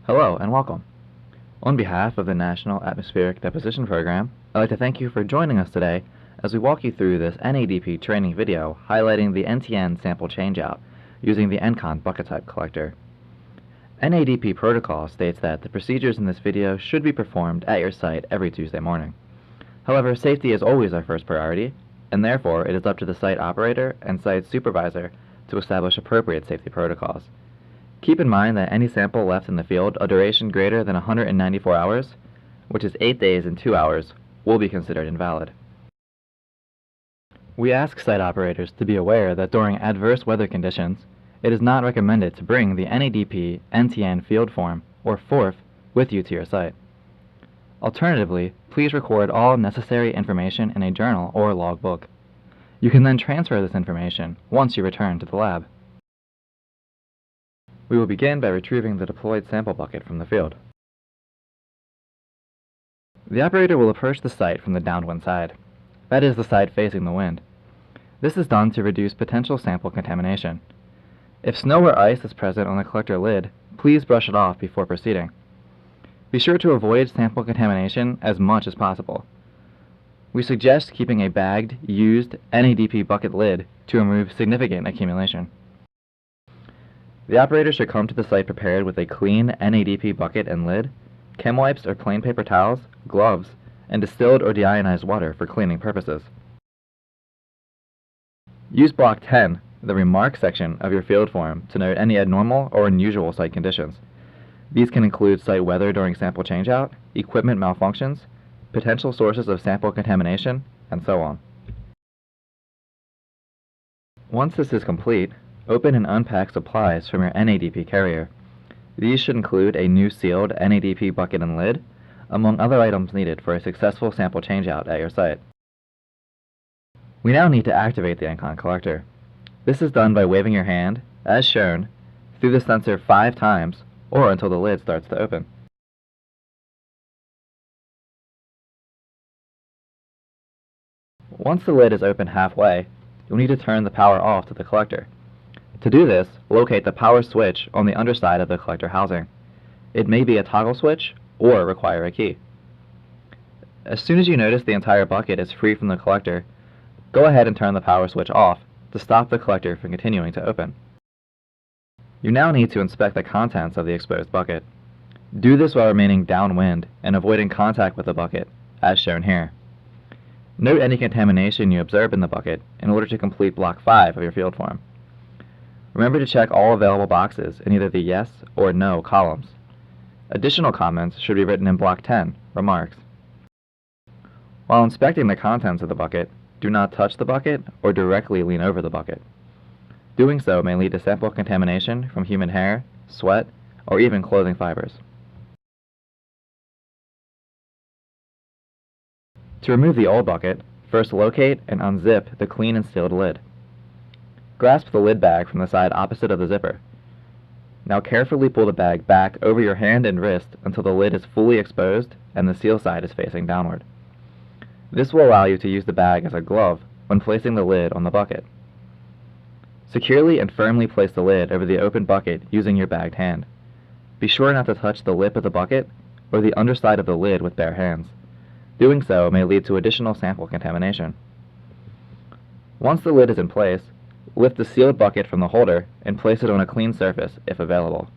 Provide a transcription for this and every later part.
Hello and welcome. On behalf of the National Atmospheric Deposition Program, I'd like to thank you for joining us today as we walk you through this NADP training video highlighting the NCN sample changeout using the NCON bucket type collector. NADP protocol states that the procedures in this video should be performed at your site every Tuesday morning. However, safety is always our first priority, and therefore it is up to the site operator and site supervisor to establish appropriate safety protocols. Keep in mind that any sample left in the field a duration greater than 194 hours, which is 8 days and 2 hours, will be considered invalid. We ask site operators to be aware that during adverse weather conditions, it is not recommended to bring the NADP NTN field form, or FORF, with you to your site. Alternatively, please record all necessary information in a journal or logbook. You can then transfer this information once you return to the lab. We will begin by retrieving the deployed sample bucket from the field. The operator will approach the site from the downwind side, that is the side facing the wind. This is done to reduce potential sample contamination. If snow or ice is present on the collector lid, please brush it off before proceeding. Be sure to avoid sample contamination as much as possible. We suggest keeping a bagged, used NADP bucket lid to remove significant accumulation. The operator should come to the site prepared with a clean NADP bucket and lid, chem wipes or plain paper towels, gloves, and distilled or deionized water for cleaning purposes. Use Block 10, the Remarks section of your field form, to note any abnormal or unusual site conditions. These can include site weather during sample changeout, equipment malfunctions, potential sources of sample contamination, and so on. Once this is complete, open and unpack supplies from your NADP carrier. These should include a new sealed NADP bucket and lid, among other items needed for a successful sample changeout at your site. We now need to activate the NCON collector. This is done by waving your hand, as shown, through the sensor 5 times or until the lid starts to open. Once the lid is open halfway, you'll need to turn the power off to the collector. To do this, locate the power switch on the underside of the collector housing. It may be a toggle switch or require a key. As soon as you notice the entire bucket is free from the collector, go ahead and turn the power switch off to stop the collector from continuing to open. You now need to inspect the contents of the exposed bucket. Do this while remaining downwind and avoiding contact with the bucket, as shown here. Note any contamination you observe in the bucket in order to complete Block 5 of your field form. Remember to check all available boxes in either the yes or no columns. Additional comments should be written in Block 10, Remarks. While inspecting the contents of the bucket, do not touch the bucket or directly lean over the bucket. Doing so may lead to sample contamination from human hair, sweat, or even clothing fibers. To remove the old bucket, first locate and unzip the clean and sealed lid. Grasp the lid bag from the side opposite of the zipper. Now carefully pull the bag back over your hand and wrist until the lid is fully exposed and the seal side is facing downward. This will allow you to use the bag as a glove when placing the lid on the bucket. Securely and firmly place the lid over the open bucket using your bagged hand. Be sure not to touch the lip of the bucket or the underside of the lid with bare hands. Doing so may lead to additional sample contamination. Once the lid is in place, lift the sealed bucket from the holder and place it on a clean surface if available,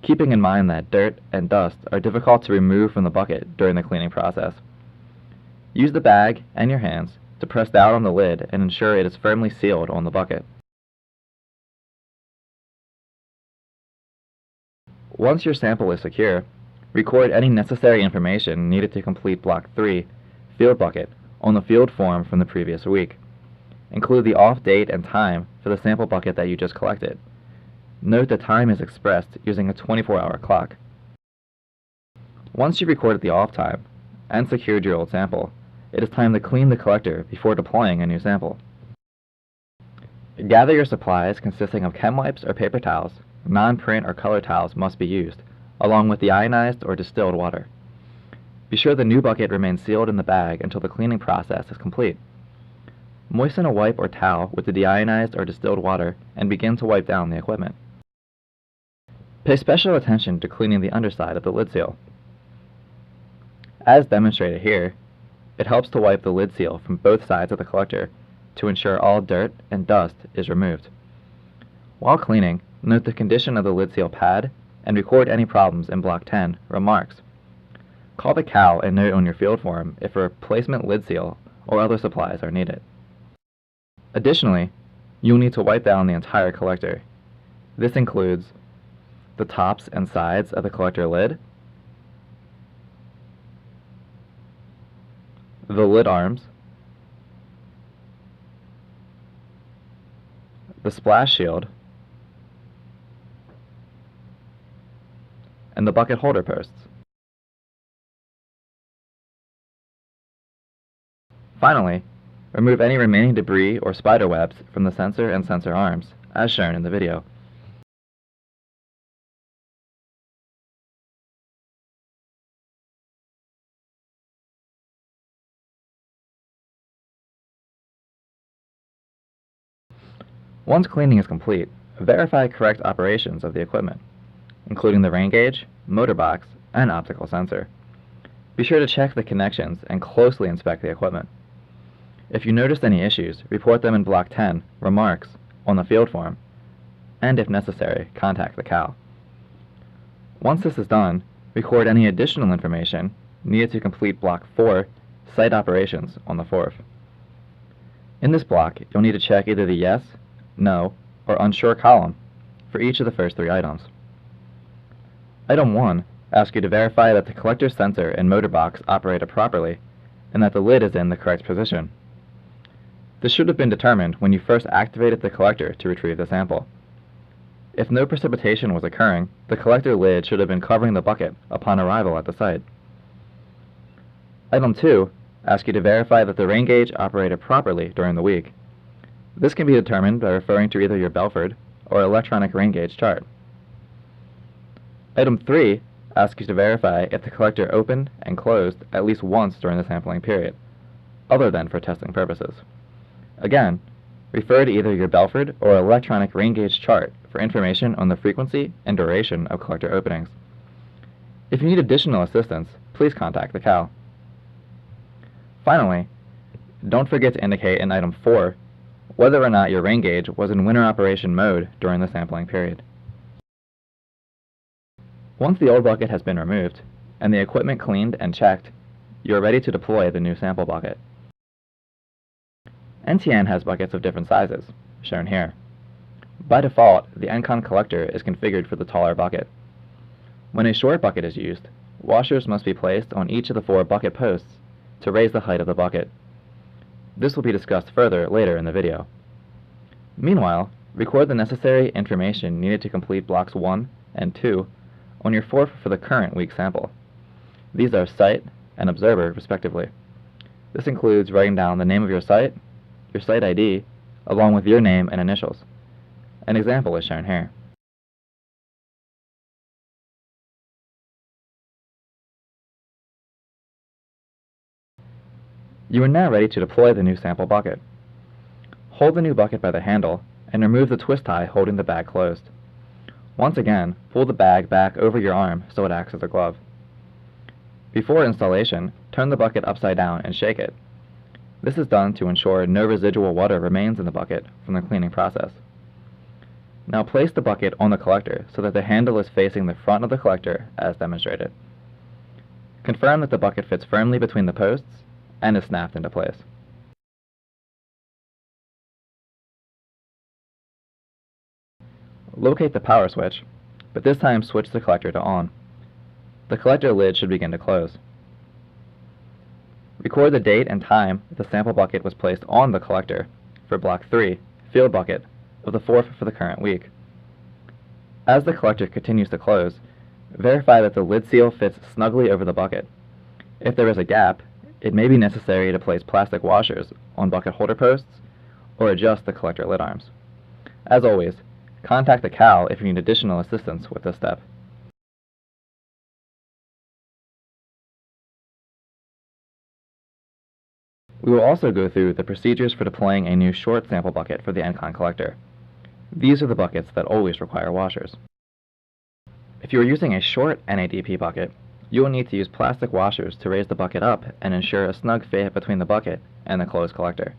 keeping in mind that dirt and dust are difficult to remove from the bucket during the cleaning process. Use the bag and your hands to press down on the lid and ensure it is firmly sealed on the bucket. Once your sample is secure, record any necessary information needed to complete Block 3, Field Bucket, on the field form from the previous week. Include the off date and time for the sample bucket that you just collected. Note the time is expressed using a 24-hour clock. Once you've recorded the off time and secured your old sample, it is time to clean the collector before deploying a new sample. Gather your supplies consisting of chem wipes or paper towels. Non-print or color towels must be used, along with the ionized or distilled water. Be sure the new bucket remains sealed in the bag until the cleaning process is complete. Moisten a wipe or towel with the deionized or distilled water and begin to wipe down the equipment. Pay special attention to cleaning the underside of the lid seal. As demonstrated here, it helps to wipe the lid seal from both sides of the collector to ensure all dirt and dust is removed. While cleaning, note the condition of the lid seal pad and record any problems in Block 10, Remarks. Call the CAL and note on your field form if a replacement lid seal or other supplies are needed. Additionally, you'll need to wipe down the entire collector. This includes the tops and sides of the collector lid, the lid arms, the splash shield, and the bucket holder posts. Finally, remove any remaining debris or spider webs from the sensor and sensor arms, as shown in the video. Once cleaning is complete, verify correct operations of the equipment, including the rain gauge, motor box, and optical sensor. Be sure to check the connections and closely inspect the equipment. If you notice any issues, report them in Block 10, Remarks, on the field form, and if necessary, contact the CAL. Once this is done, record any additional information needed to complete Block 4, Site Operations, on the FORF. In this block, you'll need to check either the Yes, No, or Unsure column for each of the first 3 items. Item 1 asks you to verify that the collector sensor and motor box operated properly and that the lid is in the correct position. This should have been determined when you first activated the collector to retrieve the sample. If no precipitation was occurring, the collector lid should have been covering the bucket upon arrival at the site. Item 2 asks you to verify that the rain gauge operated properly during the week. This can be determined by referring to either your Belford or electronic rain gauge chart. Item 3 asks you to verify if the collector opened and closed at least once during the sampling period, other than for testing purposes. Again, refer to either your Belford or electronic rain gauge chart for information on the frequency and duration of collector openings. If you need additional assistance, please contact the CAL. Finally, don't forget to indicate in Item 4 whether or not your rain gauge was in winter operation mode during the sampling period. Once the old bucket has been removed and the equipment cleaned and checked, you are ready to deploy the new sample bucket. NCN has buckets of different sizes, shown here. By default, the NCON collector is configured for the taller bucket. When a short bucket is used, washers must be placed on each of the 4 bucket posts to raise the height of the bucket. This will be discussed further later in the video. Meanwhile, record the necessary information needed to complete Blocks 1 and 2 on your FORF for the current week sample. These are Site and Observer, respectively. This includes writing down the name of your site ID, along with your name and initials. An example is shown here. You are now ready to deploy the new sample bucket. Hold the new bucket by the handle and remove the twist tie holding the bag closed. Once again, pull the bag back over your arm so it acts as a glove. Before installation, turn the bucket upside down and shake it. This is done to ensure no residual water remains in the bucket from the cleaning process. Now place the bucket on the collector so that the handle is facing the front of the collector as demonstrated. Confirm that the bucket fits firmly between the posts and is snapped into place. Locate the power switch, but this time switch the collector to on. The collector lid should begin to close. Record the date and time the sample bucket was placed on the collector for Block 3, Field Bucket, of the FORF for the current week. As the collector continues to close, verify that the lid seal fits snugly over the bucket. If there is a gap, it may be necessary to place plastic washers on bucket holder posts or adjust the collector lid arms. As always, contact the CAL if you need additional assistance with this step. We will also go through the procedures for deploying a new short sample bucket for the NCON collector. These are the buckets that always require washers. If you are using a short NADP bucket, you will need to use plastic washers to raise the bucket up and ensure a snug fit between the bucket and the closed collector.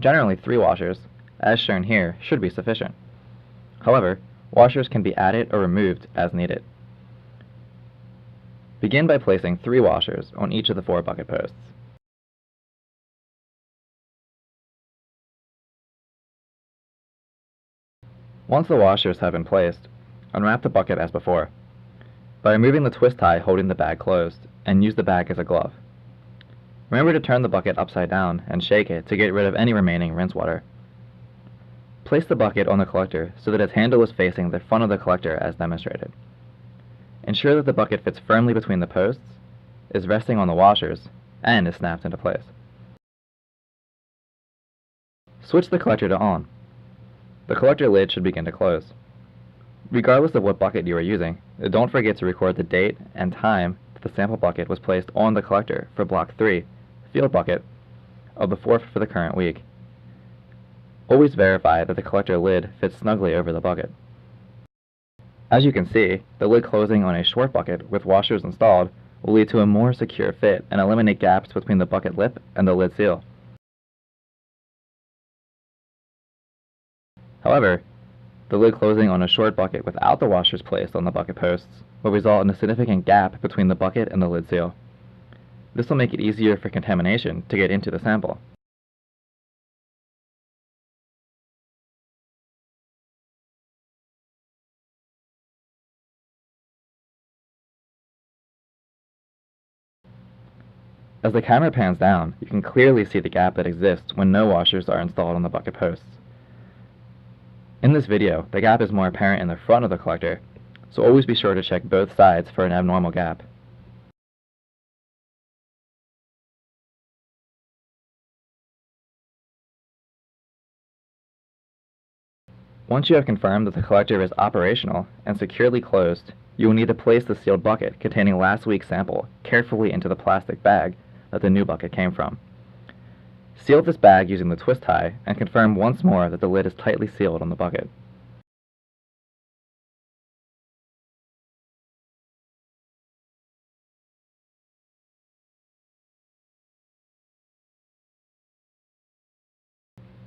Generally 3 washers, as shown here, should be sufficient. However, washers can be added or removed as needed. Begin by placing 3 washers on each of the 4 bucket posts. Once the washers have been placed, unwrap the bucket as before, by removing the twist tie holding the bag closed, and use the bag as a glove. Remember to turn the bucket upside down and shake it to get rid of any remaining rinse water. Place the bucket on the collector so that its handle is facing the front of the collector as demonstrated. Ensure that the bucket fits firmly between the posts, is resting on the washers, and is snapped into place. Switch the collector to on. The collector lid should begin to close. Regardless of what bucket you are using, don't forget to record the date and time that the sample bucket was placed on the collector for Block 3, field bucket, of the 4th for the current week. Always verify that the collector lid fits snugly over the bucket. As you can see, the lid closing on a short bucket with washers installed will lead to a more secure fit and eliminate gaps between the bucket lip and the lid seal. However, the lid closing on a short bucket without the washers placed on the bucket posts will result in a significant gap between the bucket and the lid seal. This will make it easier for contamination to get into the sample. As the camera pans down, you can clearly see the gap that exists when no washers are installed on the bucket posts. In this video, the gap is more apparent in the front of the collector, so always be sure to check both sides for an abnormal gap. Once you have confirmed that the collector is operational and securely closed, you will need to place the sealed bucket containing last week's sample carefully into the plastic bag that the new bucket came from. Seal this bag using the twist tie and confirm once more that the lid is tightly sealed on the bucket.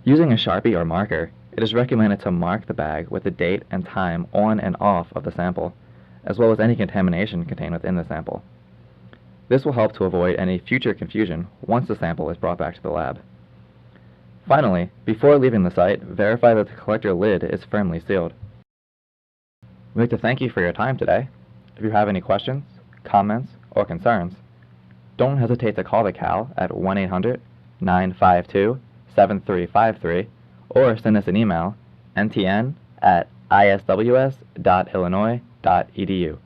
Using a Sharpie or marker, it is recommended to mark the bag with the date and time on and off of the sample, as well as any contamination contained within the sample. This will help to avoid any future confusion once the sample is brought back to the lab. Finally, before leaving the site, verify that the collector lid is firmly sealed. We'd like to thank you for your time today. If you have any questions, comments, or concerns, don't hesitate to call the CAL at 1-800-952-7353 or send us an email, ntn@isws.illinois.edu.